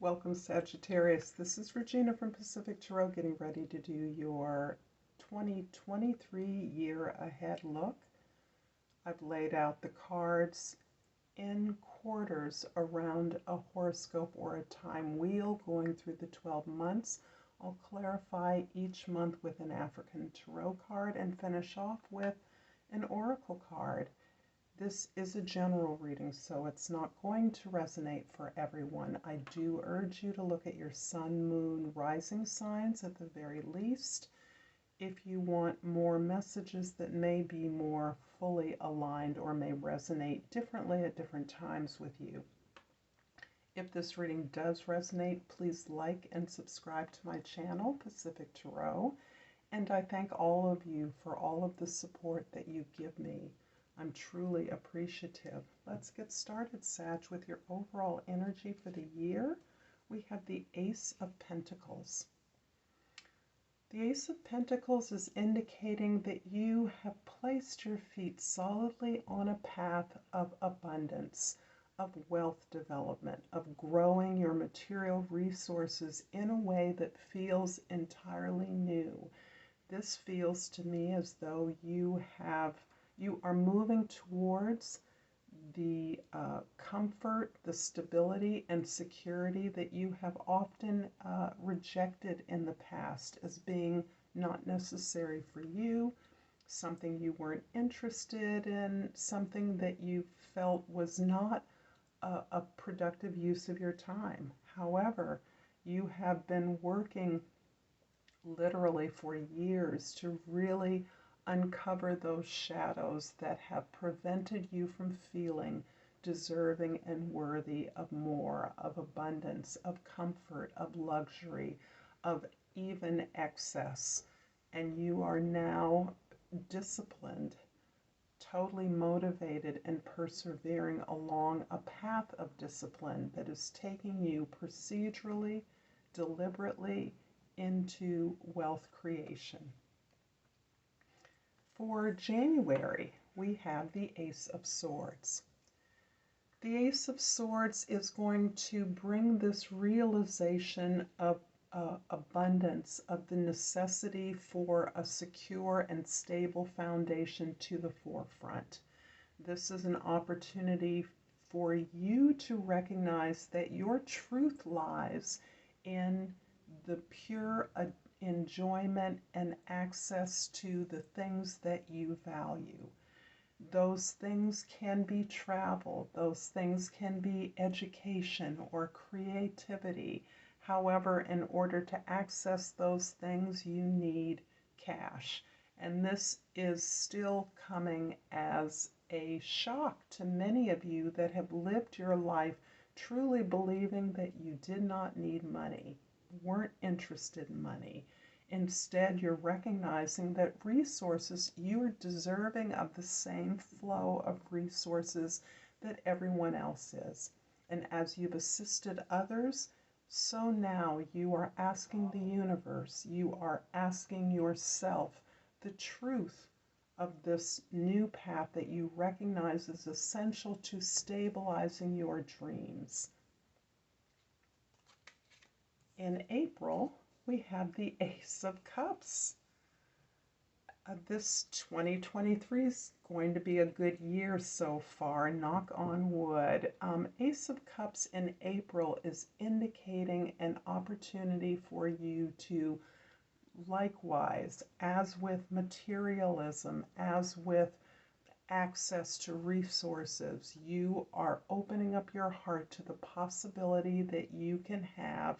Welcome, Sagittarius. This is Regina from Pacific Tarot getting ready to do your 2023 year ahead look. I've laid out the cards in quarters around a horoscope or a time wheel going through the 12 months. I'll clarify each month with an African tarot card and finish off with an oracle card. This is a general reading, so it's not going to resonate for everyone. I do urge you to look at your sun, moon, rising signs at the very least if you want more messages that may be more fully aligned or may resonate differently at different times with you. If this reading does resonate, please like and subscribe to my channel, Pacific Tarot, and I thank all of you for all of the support that you give me. I'm truly appreciative. Let's get started, Sag, with your overall energy for the year. We have the Ace of Pentacles. The Ace of Pentacles is indicating that you have placed your feet solidly on a path of abundance, of wealth development, of growing your material resources in a way that feels entirely new. This feels to me as though you are moving towards the comfort, the stability, and security that you have often rejected in the past as being not necessary for you, something you weren't interested in, something that you felt was not a productive use of your time. However, you have been working literally for years to really uncover those shadows that have prevented you from feeling deserving and worthy of more, of abundance, of comfort, of luxury, of even excess. And you are now disciplined, totally motivated, and persevering along a path of discipline that is taking you procedurally, deliberately into wealth creation. For January, we have the Ace of Swords. The Ace of Swords is going to bring this realization of abundance, of the necessity for a secure and stable foundation to the forefront. This is an opportunity for you to recognize that your truth lies in the pure enjoyment and access to the things that you value. Those things can be travel, those things can be education or creativity. However, in order to access those things, you need cash. And this is still coming as a shock to many of you that have lived your life truly believing that you did not need money, weren't interested in money. Instead, you're recognizing that resources, you're deserving of the same flow of resources that everyone else is. And as you've assisted others, so now you are asking the universe, you are asking yourself the truth of this new path that you recognize is essential to stabilizing your dreams. In April, we have the Ace of Cups. This 2023 is going to be a good year so far, knock on wood. Ace of Cups in April is indicating an opportunity for you to, likewise, as with materialism, as with access to resources, you are opening up your heart to the possibility that you can have,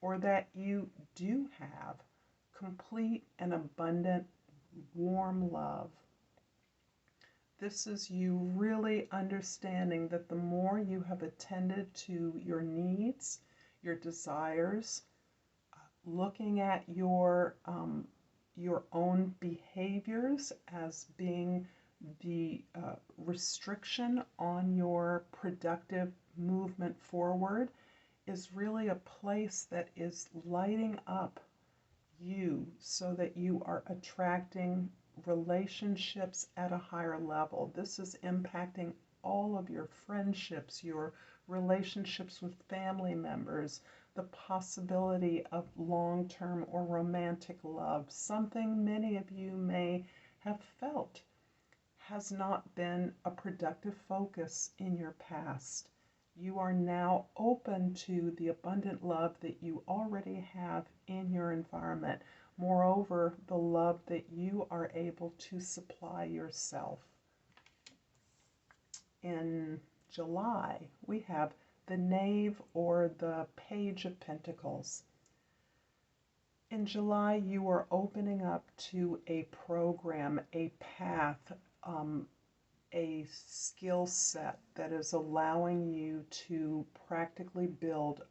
or that you do have, complete and abundant, warm love. This is you really understanding that the more you have attended to your needs, your desires, looking at your own behaviors as being the restriction on your productive movement forward, is really a place that is lighting up you so that you are attracting relationships at a higher level. This is impacting all of your friendships, your relationships with family members, the possibility of long-term or romantic love, something many of you may have felt has not been a productive focus in your past. You are now open to the abundant love that you already have in your environment. Moreover, the love that you are able to supply yourself. In July, we have the Knave or the Page of Pentacles. In July, you are opening up to a program, a path, a skill set that is allowing you to practically build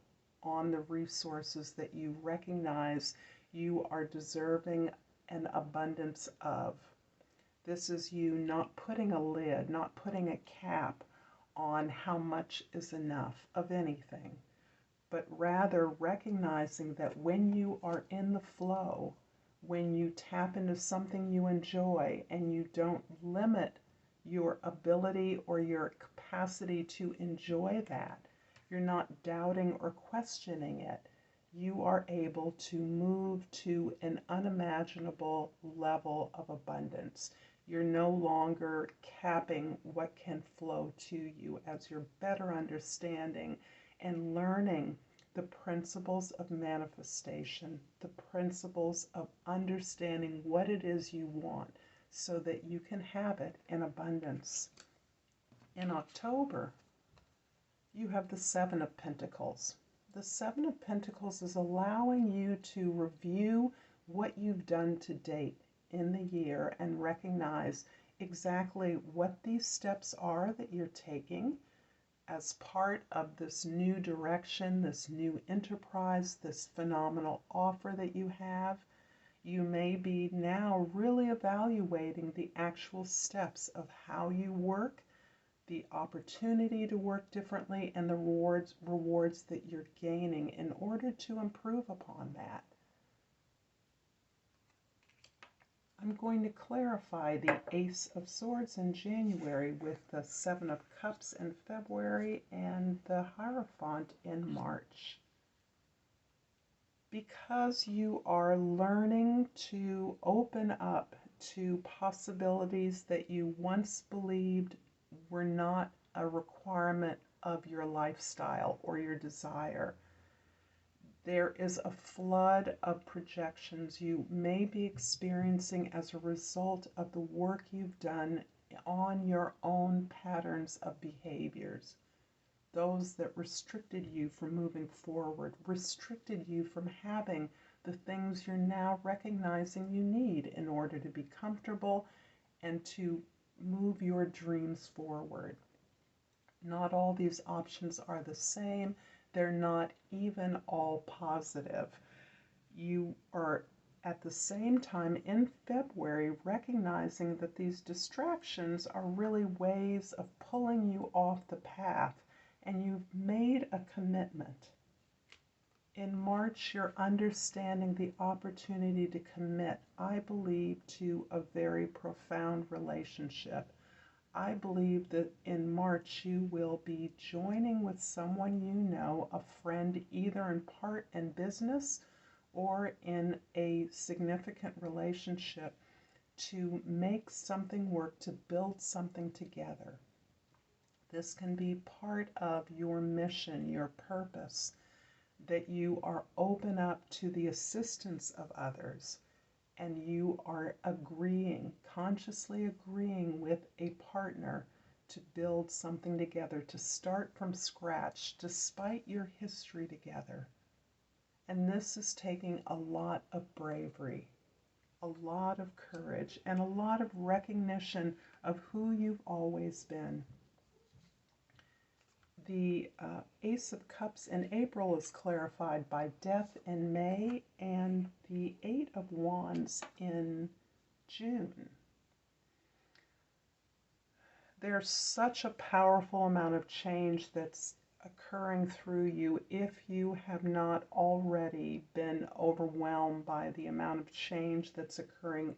on the resources that you recognize you are deserving an abundance of. This is you not putting a lid, not putting a cap on how much is enough of anything, but rather recognizing that when you are in the flow, when you tap into something you enjoy and you don't limit your ability or your capacity to enjoy that, you're not doubting or questioning it, you are able to move to an unimaginable level of abundance. You're no longer capping what can flow to you as you're better understanding and learning the principles of manifestation, the principles of understanding what it is you want so that you can have it in abundance. In October, you have the Seven of Pentacles. The Seven of Pentacles is allowing you to review what you've done to date in the year and recognize exactly what these steps are that you're taking as part of this new direction, this new enterprise, this phenomenal offer that you have. You may be now really evaluating the actual steps of how you work, the opportunity to work differently, and the rewards that you're gaining in order to improve upon that. I'm going to clarify the Ace of Swords in January with the Seven of Cups in February and the Hierophant in March. Because you are learning to open up to possibilities that you once believed were not a requirement of your lifestyle or your desire, there is a flood of projections you may be experiencing as a result of the work you've done on your own patterns of behaviors. Those that restricted you from moving forward, restricted you from having the things you're now recognizing you need in order to be comfortable and to move your dreams forward. Not all these options are the same. They're not even all positive. You are at the same time in February recognizing that these distractions are really ways of pulling you off the path, and you've made a commitment. In March, you're understanding the opportunity to commit, I believe, to a very profound relationship. I believe that in March you will be joining with someone you know, a friend, either in part in business or in a significant relationship, to make something work, to build something together. This can be part of your mission, your purpose, that you are open up to the assistance of others. And you are agreeing, consciously agreeing with a partner to build something together, to start from scratch, despite your history together. And this is taking a lot of bravery, a lot of courage, and a lot of recognition of who you've always been. The Ace of Cups in April is clarified by Death in May and the Eight of Wands in June. There's such a powerful amount of change that's occurring through you if you have not already been overwhelmed by the amount of change that's occurring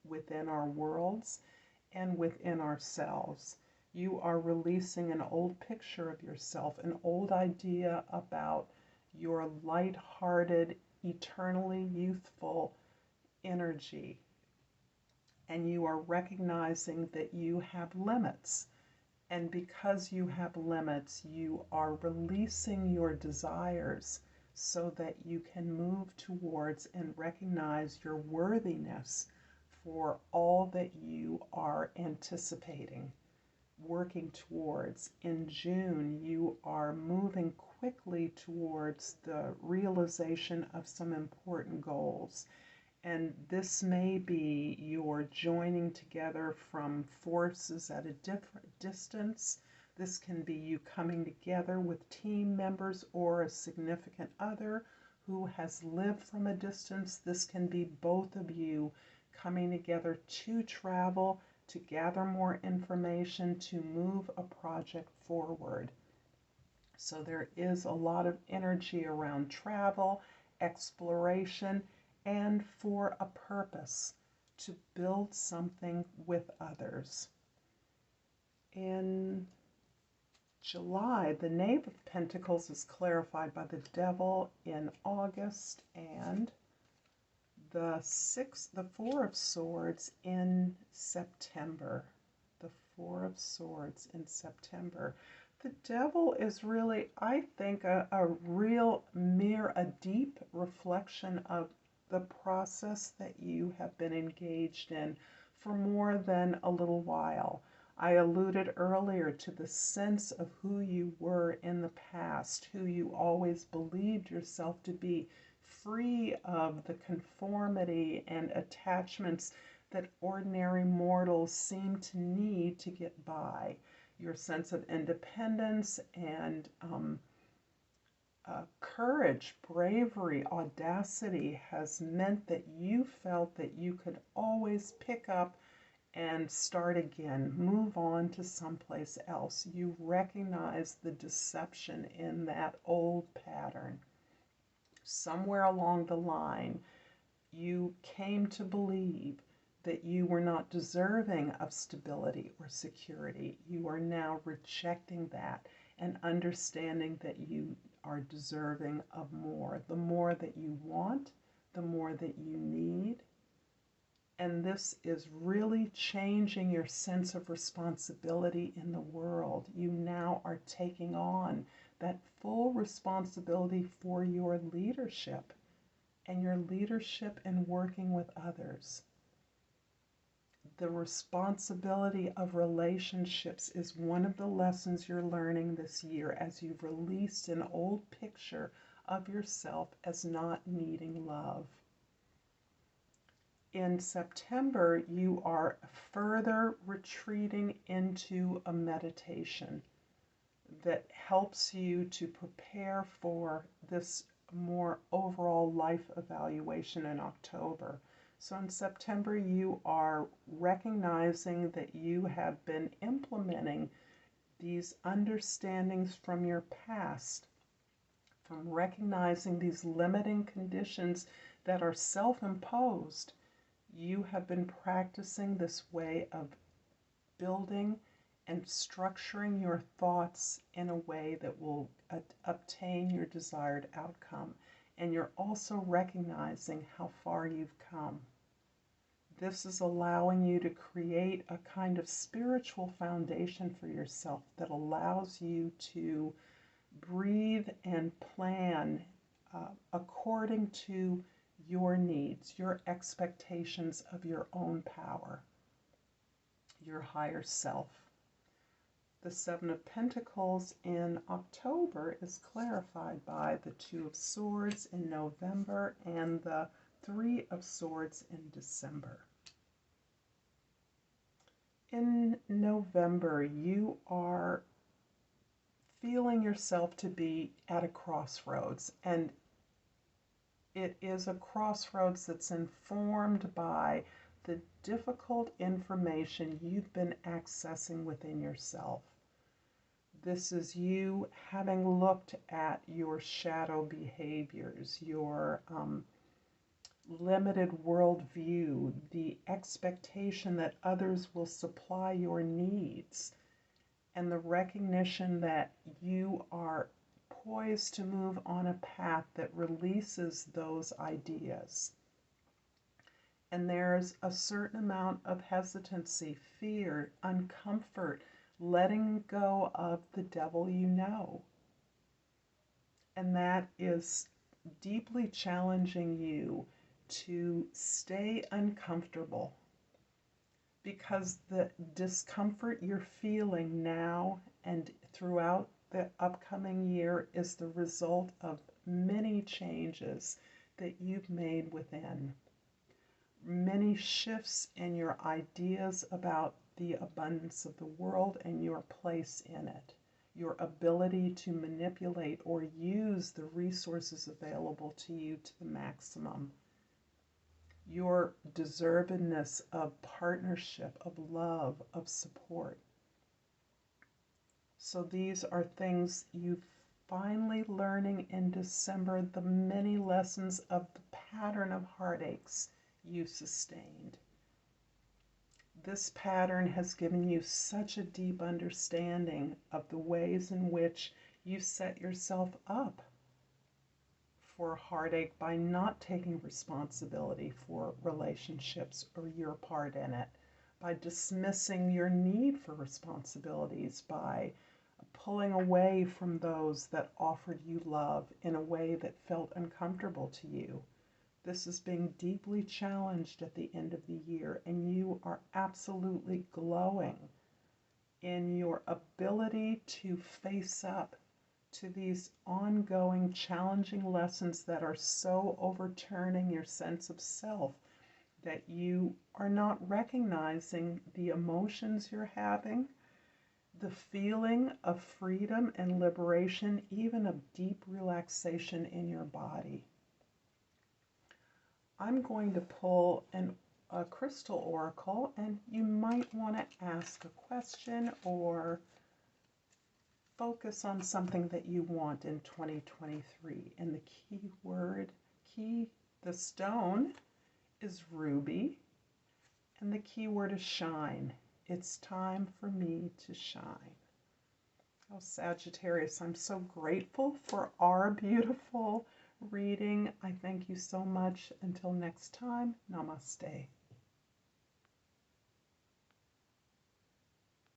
within our worlds and within ourselves. You are releasing an old picture of yourself, an old idea about your light-hearted, eternally youthful energy. And you are recognizing that you have limits. And because you have limits, you are releasing your desires so that you can move towards and recognize your worthiness for all that you are anticipating, working towards. In June, you are moving quickly towards the realization of some important goals. And this may be your joining together from forces at a different distance. This can be you coming together with team members or a significant other who has lived from a distance. This can be both of you coming together to travel, to gather more information, to move a project forward. So there is a lot of energy around travel, exploration, and for a purpose, to build something with others. In July, the Knave of Pentacles is clarified by the Devil in August, and the Four of Swords in September. The Four of Swords in September. The Devil is really, I think, a real mirror, a deep reflection of the process that you have been engaged in for more than a little while. I alluded earlier to the sense of who you were in the past, who you always believed yourself to be, free of the conformity and attachments that ordinary mortals seem to need to get by. Your sense of independence and courage, bravery, audacity has meant that you felt that you could always pick up and start again, move on to someplace else. You recognize the deception in that old pattern. Somewhere along the line, you came to believe that you were not deserving of stability or security. You are now rejecting that and understanding that you are deserving of more. The more that you want, the more that you need. And this is really changing your sense of responsibility in the world. You now are taking on that full responsibility for your leadership and your leadership in working with others. The responsibility of relationships is one of the lessons you're learning this year as you've released an old picture of yourself as not needing love. In September, you are further retreating into a meditation that helps you to prepare for this more overall life evaluation in October. So in September, you are recognizing that you have been implementing these understandings from your past, from recognizing these limiting conditions that are self-imposed. You have been practicing this way of building and structuring your thoughts in a way that will obtain your desired outcome. And you're also recognizing how far you've come. This is allowing you to create a kind of spiritual foundation for yourself that allows you to breathe and plan according to your needs, your expectations of your own power, your higher self. The Seven of Pentacles in October is clarified by the Two of Swords in November and the Three of Swords in December. In November, you are feeling yourself to be at a crossroads, and it is a crossroads that's informed by the difficult information you've been accessing within yourself. This is you having looked at your shadow behaviors, your limited worldview, the expectation that others will supply your needs, and the recognition that you are poised to move on a path that releases those ideas. And there's a certain amount of hesitancy, fear, uncomfort, letting go of the devil you know. And that is deeply challenging you to stay uncomfortable, because the discomfort you're feeling now and throughout the upcoming year is the result of many changes that you've made within, many shifts in your ideas about the abundance of the world and your place in it, your ability to manipulate or use the resources available to you to the maximum, your deservedness of partnership, of love, of support. So these are things you finally learning in December, the many lessons of the pattern of heartaches you sustained. This pattern has given you such a deep understanding of the ways in which you set yourself up for heartache by not taking responsibility for relationships or your part in it, by dismissing your need for responsibilities, by pulling away from those that offered you love in a way that felt uncomfortable to you. This is being deeply challenged at the end of the year, and you are absolutely glowing in your ability to face up to these ongoing challenging lessons that are so overturning your sense of self that you are not recognizing the emotions you're having, the feeling of freedom and liberation, even of deep relaxation in your body. I'm going to pull a crystal oracle, and you might want to ask a question or focus on something that you want in 2023. And the stone is ruby, and the key word is shine. It's time for me to shine. Oh, Sagittarius, I'm so grateful for our beautiful reading. I thank you so much. Until next time, namaste.